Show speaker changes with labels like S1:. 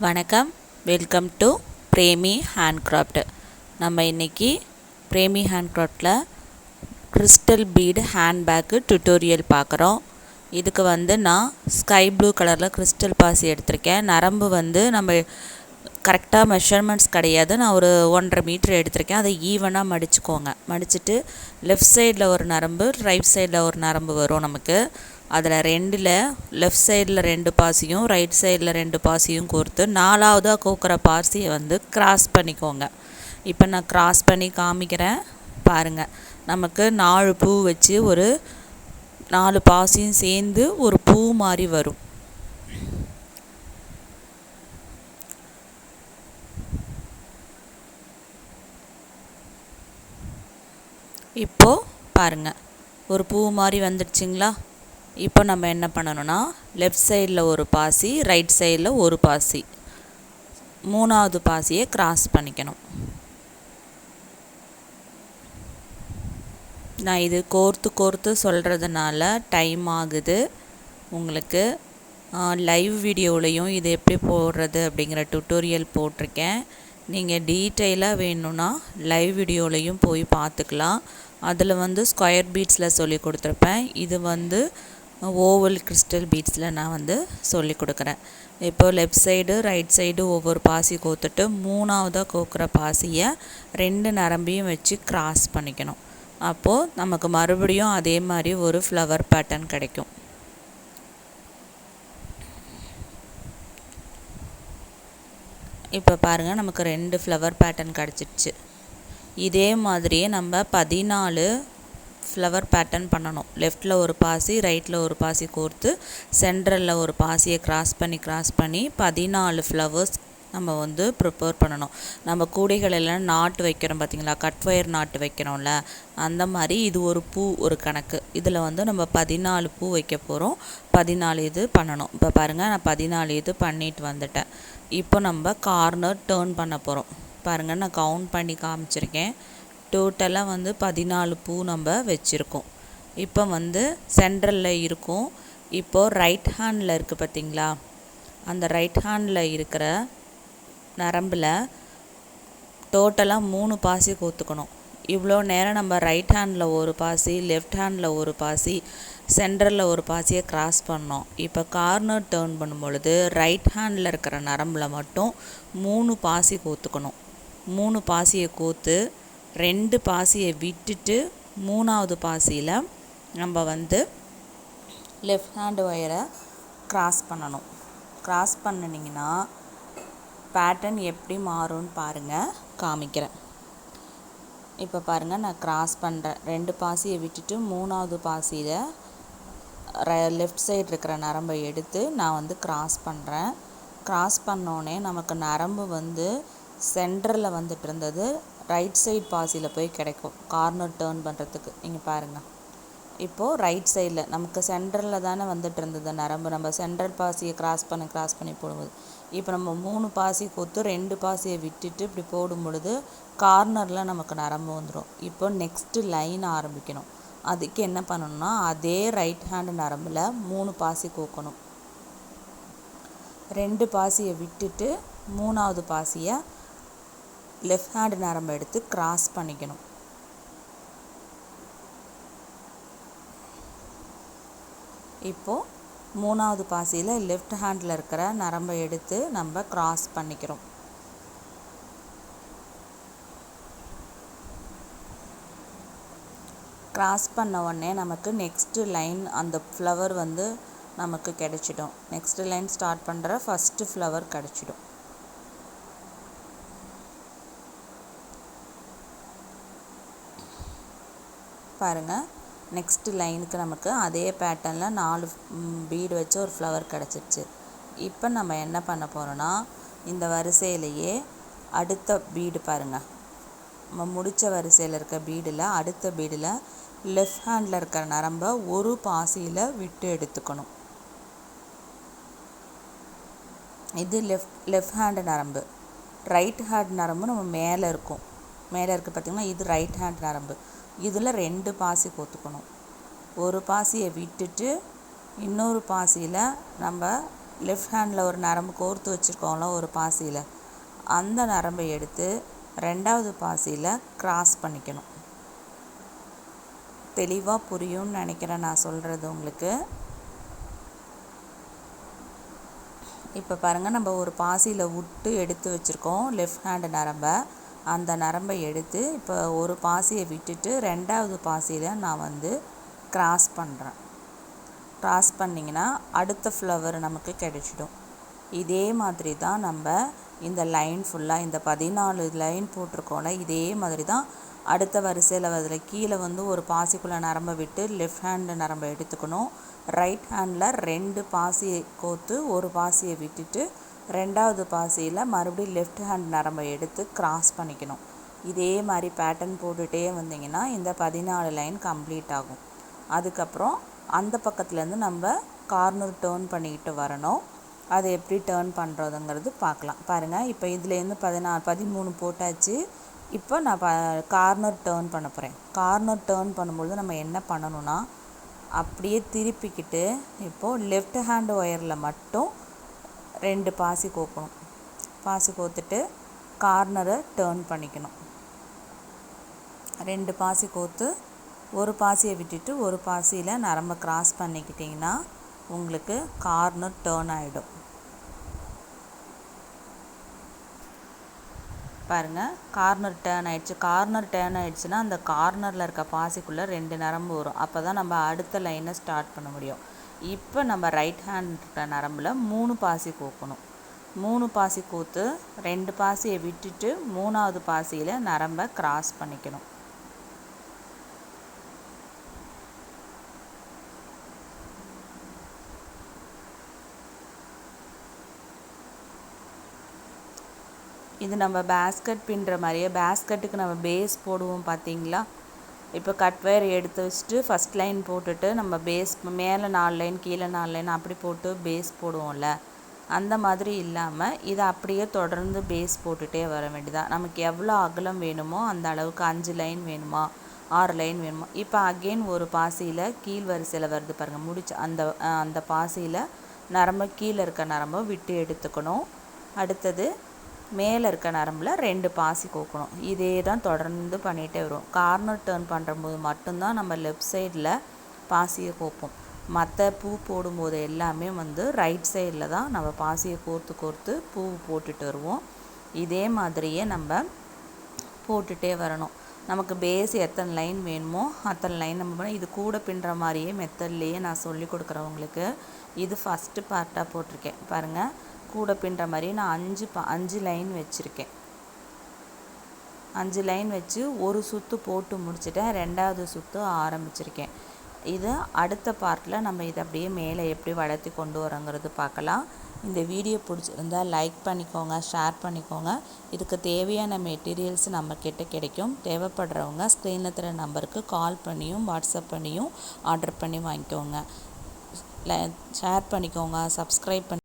S1: வணக்கம், welcome to Premi handcraft. நம்ம இன்றைக்கி பிரேமி ஹேண்ட்கிராஃப்டில் கிறிஸ்டல் பீடு ஹேண்ட்பேக்கு டுட்டோரியல் பார்க்குறோம். இதுக்கு நான் ஸ்கை ப்ளூ கலரில் கிறிஸ்டல் பாசி எடுத்திருக்கேன். நரம்பு நம்ம கரெக்டாக மெஷர்மெண்ட்ஸ் கிடையாது. நான் ஒரு 1.5 மீட்டர் எடுத்திருக்கேன். அதை ஈவனாக மடிச்சுக்கோங்க. மடிச்சுட்டு லெஃப்ட் சைடில் ஒரு நரம்பு, ரைட் சைடில் ஒரு நரம்பு வரும் நமக்கு. அதில் லெஃப்ட் சைடில் 2 பாசியும் ரைட் சைடில் 2 பாசியும் கோர்த்து 4ஆவதாக கோக்குற பாசியை கிராஸ் பண்ணிக்கோங்க. இப்போ நான் கிராஸ் பண்ணி காமிக்கிறேன் பாருங்கள். நமக்கு 4 பூ வச்சு ஒரு 4 பாசியும் சேர்ந்து ஒரு பூ மாதிரி வரும். இப்போது பாருங்கள், ஒரு பூ மாதிரி வந்துடுச்சிங்களா? இப்போ நம்ம என்ன பண்ணணும்னா, லெஃப்ட் சைடில் ஒரு பாசி, ரைட் சைடில் ஒரு பாசி, 3ஆவது பாசியை கிராஸ் பண்ணிக்கணும். நான் இது கோர்த்து சொல்கிறதுனால டைம் ஆகுது உங்களுக்கு. லைவ் வீடியோலையும் இது எப்படி போடுறது அப்படிங்கிற டுட்டோரியல் போட்டிருக்கேன். நீங்கள் டீட்டெயிலாக வேணும்னா லைவ் வீடியோலையும் போய் பார்த்துக்கலாம். அதில் ஸ்கொயர் பீட்ஸில் சொல்லி கொடுத்துருப்பேன். இது ஓவல் கிறிஸ்டல் பீட்ஸில் நான் சொல்லி கொடுக்குறேன். இப்போது லெஃப்ட் சைடு ரைட் சைடு ஒவ்வொரு பாசி கோத்துட்டு 3ஆவதாக கோக்குற பாசியை 2 நரம்பையும் வச்சு கிராஸ் பண்ணிக்கணும். அப்போது நமக்கு மறுபடியும் அதே மாதிரி ஒரு ஃப்ளவர் பேட்டர்ன் கிடைக்கும். இப்போ பாருங்கள், நமக்கு 2 ஃப்ளவர் பேட்டர்ன் கிடச்சிடுச்சு. இதே மாதிரியே நம்ம 14 ஃப்ளவர் பேட்டர்ன் பண்ணணும். லெஃப்டில் ஒரு பாசி, ரைட்டில் ஒரு பாசி கோர்த்து சென்ட்ரலில் ஒரு பாசியை கிராஸ் பண்ணி 14 ஃப்ளவர்ஸ் நம்ம ப்ரிப்பேர் பண்ணணும். நம்ம கூடைகள் எல்லாம் நாட்டு வைக்கிறோம் பார்த்திங்களா, கட் ஒயர் நாட்டு வைக்கிறோம்ல, அந்த மாதிரி இது ஒரு பூ ஒரு கணக்கு. இதில் நம்ம 14 பூ வைக்க போகிறோம். 14 இது பண்ணணும். இப்போ பாருங்கள், நான் 14 இது பண்ணிட்டு வந்துட்டேன். இப்போ நம்ம கார்னர் டேர்ன் பண்ண போகிறோம். பாருங்கள், நான் கவுண்ட் பண்ணி காமிச்சிருக்கேன். டோட்டலாக 14 பூ நம்ம வச்சுருக்கோம். இப்போ சென்ட்ரலில் இருக்கும். இப்போது ரைட் ஹேண்டில் இருக்குது பார்த்திங்களா, அந்த ரைட் ஹேண்டில் இருக்கிற நரம்பில் டோட்டலாக 3 பாசி கோத்துக்கணும். இவ்வளோ நேரம் நம்ம ரைட் ஹேண்டில் ஒரு பாசி, லெஃப்ட் ஹேண்டில் ஒரு பாசி, சென்டரில் ஒரு பாசியை கிராஸ் பண்ணோம். இப்போ கார்னர் டேர்ன் பண்ணும் பொழுது ரைட் ஹேண்டில் இருக்கிற நரம்பில் மட்டும் 3 பாசி கோத்துக்கணும். 3 பாசியை கோத்து 2 பாசியை விட்டுட்டு 3ஆவது பாசியில் நம்ம லெஃப்ட் ஹேண்டு ஒயரை கிராஸ் பண்ணணும். கிராஸ் பண்ணினீங்கன்னா பேட்டர்ன் எப்படி மாறும்னு பாருங்கள், காமிக்கிறேன். இப்போ பாருங்கள், நான் கிராஸ் பண்ணுறேன். 2 பாசியை விட்டுட்டு 3ஆவது பாசியில் லெஃப்ட் சைடு இருக்கிற நரம்பை எடுத்து நான் கிராஸ் பண்ணுறேன். கிராஸ் பண்ணோடனே நமக்கு நரம்பு சென்டரில் இருந்தது ரைட் சைடு பாசியில் போய் கிடைக்கும் கார்னர் டேர்ன் பண்ணுறதுக்கு. நீங்கள் பாருங்கள், இப்போது ரைட் சைடில் நமக்கு சென்டரில் தானே இருந்தது நரம்பு. நம்ம சென்ட்ரல் பாசியை கிராஸ் பண்ணி போடும்போது இப்போ நம்ம 3 பாசி கோத்து 2 பாசியை விட்டுட்டு இப்படி போடும் பொழுது கார்னரில் நமக்கு நரம்பு வந்துடும். இப்போ நெக்ஸ்ட்டு லைன் ஆரம்பிக்கணும். அதுக்கு என்ன பண்ணணும்னா, அதே ரைட் ஹேண்டு நரம்பில் 3 பாசி கோக்கணும். 2 பாசியை விட்டுட்டு 3ஆவது பாசியை லெஃப்ட் ஹேண்டு நரம்பை எடுத்து கிராஸ் பண்ணிக்கணும். இப்போது 3ஆவது பாசியில் லெஃப்ட் ஹேண்டில் இருக்கிற நரம்பை எடுத்து நம்ம கிராஸ் பண்ணிக்கிறோம். கிராஸ் பண்ண உடனே நமக்கு நெக்ஸ்ட்டு லைன் அந்த ஃப்ளவர் நமக்கு கிடைச்சிடும். நெக்ஸ்ட்டு லைன் ஸ்டார்ட் பண்ணுற ஃபஸ்ட்டு ஃப்ளவர் கிடைச்சிடும். பாருங்கள், நெக்ஸ்ட்டு லைனுக்கு நமக்கு அதே பேட்டர்னில் 4 பீடு வச்சு ஒரு ஃப்ளவர் கிடச்சிருச்சு. இப்போ நம்ம என்ன பண்ண போகிறோன்னா, இந்த வரிசையிலேயே அடுத்த பீடு பாருங்கள், நம்ம முடித்த வரிசையில் இருக்க பீடில் அடுத்த பீடில் லெஃப்ட் ஹேண்டில் இருக்கிற நரம்பை ஒரு பாசியில் விட்டு எடுத்துக்கணும். இது லெஃப்ட் ஹேண்டு நரம்பு. ரைட் ஹேண்ட் நரம்பு நம்ம மேலே இருக்குது பார்த்திங்கன்னா, இது ரைட் ஹேண்ட் நரம்பு. இதில் 2 பாசி கோத்துக்கணும். ஒரு பாசியை விட்டுட்டு இன்னொரு பாசியில் நம்ம லெஃப்ட் ஹேண்டில் ஒரு நரம்பு கோர்த்து வச்சுருக்கோம்ல ஒரு பாசியில், அந்த நரம்பை எடுத்து 2வது பாசியில் கிராஸ் பண்ணிக்கணும். தெளிவாக புரியும்னு நினைக்கிறேன் நான் சொல்கிறது உங்களுக்கு. இப்போ பாருங்கள், நம்ம ஒரு பாசியில் விட்டு எடுத்து வச்சுருக்கோம் லெஃப்ட் ஹேண்டு நரம்பை. அந்த நரம்பை எடுத்து இப்போ ஒரு பாசியை விட்டுட்டு 2வது பாசியில் நான் கிராஸ் பண்ணுறேன். கிராஸ் பண்ணிங்கன்னா அடுத்த ஃப்ளவர் நமக்கு கிடைச்சிடும். இதே மாதிரி தான் நம்ம இந்த லைன் ஃபுல்லாக, இந்த 14 லைன் போட்டிருக்கோம்ல, இதே மாதிரி தான் அடுத்த வரிசையில் அதில் கீழே ஒரு பாசிக்குள்ளே நரம்பை விட்டு லெஃப்ட் ஹேண்டு நரம்பை எடுத்துக்கணும். ரைட் ஹேண்டில் 2 பாசியை கோர்த்து ஒரு பாசியை விட்டுட்டு 2வது பாசியில் மறுபடியும் லெஃப்ட் ஹேண்ட் நரம்பை எடுத்து கிராஸ் பண்ணிக்கணும். இதே மாதிரி பேட்டர்ன் போட்டுகிட்டே வந்தீங்கன்னா இந்த 14 லைன் கம்ப்ளீட் ஆகும். அதுக்கப்புறம் அந்த பக்கத்துலேருந்து நம்ம கார்னர் டேர்ன் பண்ணிக்கிட்டு வரணும். அதை எப்படி டேர்ன் பண்ணுறதுங்கிறது பார்க்கலாம். பாருங்கள், இப்போ இதுலேருந்து 13 போட்டாச்சு. இப்போ நான் கார்னர் டேர்ன் பண்ண போகிறேன். கார்னர் டேர்ன் பண்ணும்பொழுது நம்ம என்ன பண்ணணும்னா, அப்படியே திருப்பிக்கிட்டு இப்போது லெஃப்ட் ஹேண்டு ஒயரில் மட்டும் 2 பாசி கோக்கணும். பாசி கோத்துட்டு கார்னரை டேர்ன் பண்ணிக்கணும். 2 பாசி கோத்து ஒரு பாசியை விட்டுட்டு ஒரு பாசியில் நரம்பை கிராஸ் பண்ணிக்கிட்டிங்கன்னா உங்களுக்கு கார்னர் டேர்ன் ஆகிடும். பாருங்கள், கார்னர் டேர்ன் ஆகிடுச்சு. கார்னர் டேர்ன் ஆகிடுச்சுன்னா அந்த கார்னரில் இருக்க பாசிக்குள்ளே 2 நரம்பு வரும். அப்போ தான் நம்ம அடுத்த லைனை ஸ்டார்ட் பண்ண முடியும். இப்போ நம்ம ரைட் ஹேண்ட் நரம்பில் 3 பாசி கோக்கணும். 3 பாசி கோத்து 2 பாசியை விட்டுட்டு 3வது பாசியில் நரம்பை கிராஸ் பண்ணிக்கணும். இது நம்ம பேஸ்கட் பின்னுற மாதிரியே, பேஸ்கட்டுக்கு நம்ம பேஸ் போடுவோம் பார்த்தீங்களா. இப்போ கட் வயர் எடுத்து வச்சுட்டு ஃபஸ்ட் லைன் போட்டுட்டு நம்ம பேஸ் மேலே 4 லைன் கீழே 4 லைன் அப்படி போட்டு பேஸ் போடுவோம்ல, அந்த மாதிரி இல்லாமல் இதை அப்படியே தொடர்ந்து பேஸ் போட்டுகிட்டே வர வேண்டியதான். நமக்கு எவ்வளோ அகலம் வேணுமோ அந்த அளவுக்கு 5 லைன் வேணுமா 6 லைன் வேணுமா. இப்போ அகெயின் ஒரு பாசியில் கீழ் வரிசையில் வருது பாருங்கள், முடிச்சு அந்த பாசியில் நரம்பு கீழே இருக்க நரம்பை விட்டு எடுத்துக்கணும். அடுத்தது மேலே இருக்க நரம்பில் 2 பாசி கோக்கணும். இதே தான் தொடர்ந்து பண்ணிகிட்டே வரும். கார்னர் டேர்ன் பண்ணும்போது மட்டும்தான் நம்ம லெஃப்ட் சைடில் பாசியை கோப்போம். மற்ற பூ போடும்போது எல்லாமே ரைட் சைடில் தான் நம்ம பாசியை கோர்த்து பூ போட்டுட்டு வருவோம். இதே மாதிரியே நம்ம போட்டுகிட்டே வரணும். நமக்கு பேஸ் எத்தனை லைன் வேணுமோ அத்தனை லைன் நம்ம இது கூட பின்னுற மாதிரியே மெத்தட்லேயே நான் சொல்லி கொடுக்குறவங்களுக்கு. இது ஃபஸ்ட்டு பார்ட்டாக போட்டிருக்கேன் பாருங்கள். கூட பின்னுற மாதிரி நான் 5 லைன் வச்சுருக்கேன். 5 லைன் வச்சு ஒரு சுற்று போட்டு முடிச்சுட்டேன். 2வது சுற்று ஆரம்பிச்சிருக்கேன். இது அடுத்த பார்ட்டில் நம்ம இதை அப்படியே மேலே எப்படி வளர்த்தி கொண்டு வரோங்கிறது பார்க்கலாம். இந்த வீடியோ பிடிச்சிருந்தால் லைக் பண்ணிக்கோங்க, ஷேர் பண்ணிக்கோங்க. இதுக்கு தேவையான மெட்டீரியல்ஸ் நம்மக்கிட்ட கிடைக்கும். தேவைப்படுறவங்க ஸ்க்ரீனில் தர நம்பருக்கு கால் பண்ணியும் வாட்ஸ்அப் பண்ணியும் ஆர்டர் பண்ணி வாங்கிக்கோங்க. ஷேர் பண்ணிக்கோங்க, சப்ஸ்கிரைப் பண்ணி